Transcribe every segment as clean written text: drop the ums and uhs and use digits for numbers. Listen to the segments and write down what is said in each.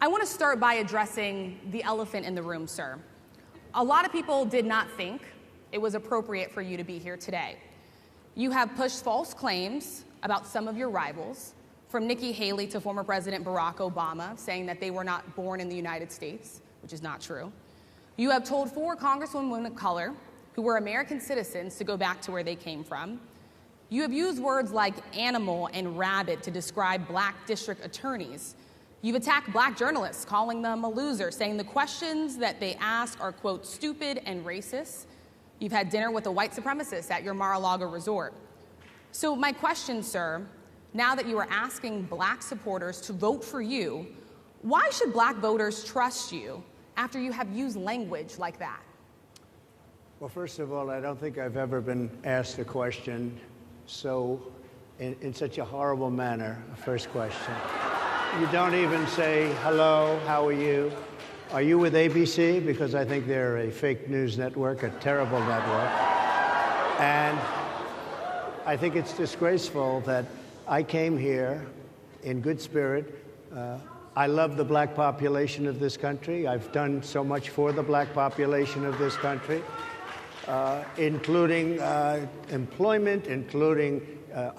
I want to start by addressing the elephant in the room, sir. A lot of people did not think it was appropriate for you to be here today. You have pushed false claims about some of your rivals, from Nikki Haley to former President Barack Obama, saying that they were not born in the United States, which is not true. You have told 4 congresswomen of color who were American citizens to go back to where they came from. You have used words like animal and rabid to describe black district attorneys. You've attacked black journalists, calling them a loser, saying the questions that they ask are, quote, stupid and racist. You've had dinner with a white supremacist at your Mar-a-Lago resort. So my question, sir, now that you are asking black supporters to vote for you, why should black voters trust you after you have used language like that? Well, first of all, I don't think I've ever been asked a question in such a horrible manner. First question. You don't even say, hello, how are you? Are you with ABC? Because I think they're a fake news network, a terrible network. And I think it's disgraceful that I came here in good spirit. I love the black population of this country. I've done so much for the black population of this country, including employment, including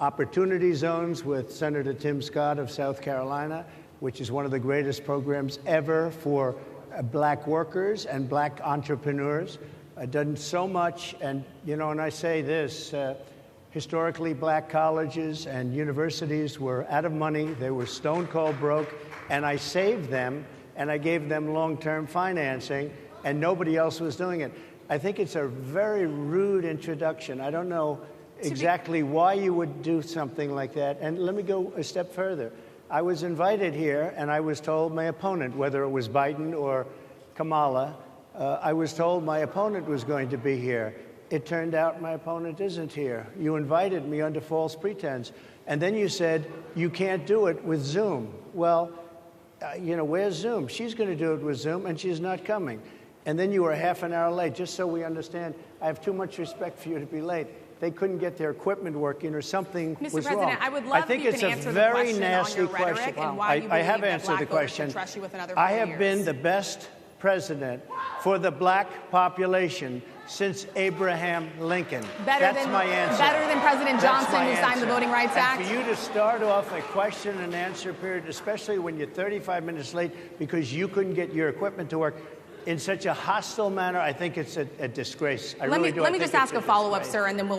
opportunity zones with Senator Tim Scott of South Carolina, which is one of the greatest programs ever for black workers and black entrepreneurs. I've done so much, and and I say this, historically black colleges and universities were out of money, they were stone cold broke, and I saved them, and I gave them long-term financing, and nobody else was doing it. I think it's a very rude introduction. I don't know exactly why you would do something like that. And let me go a step further. I was invited here, and I was told my opponent, whether it was Biden or Kamala, I was told my opponent was going to be here. It turned out my opponent isn't here. You invited me under false pretense. And then you said, you can't do it with Zoom. Well, where's Zoom? She's going to do it with Zoom, and she's not coming. And then you were half an hour late. Just so we understand, I have too much respect for you to be late. They couldn't get their equipment working or something was wrong. Mr. President, I would love if you can answer the question on your rhetoric and why you believe that black voters should trust you with another 4 years. I have been the best president for the black population since Abraham Lincoln. That's my answer. Better than President Johnson, who signed the Voting Rights Act? And for you to start off a question and answer period, especially when you're 35 minutes late because you couldn't get your equipment to work, in such a hostile manner, I think it's a disgrace. Let me just ask a follow-up, sir, and then we'll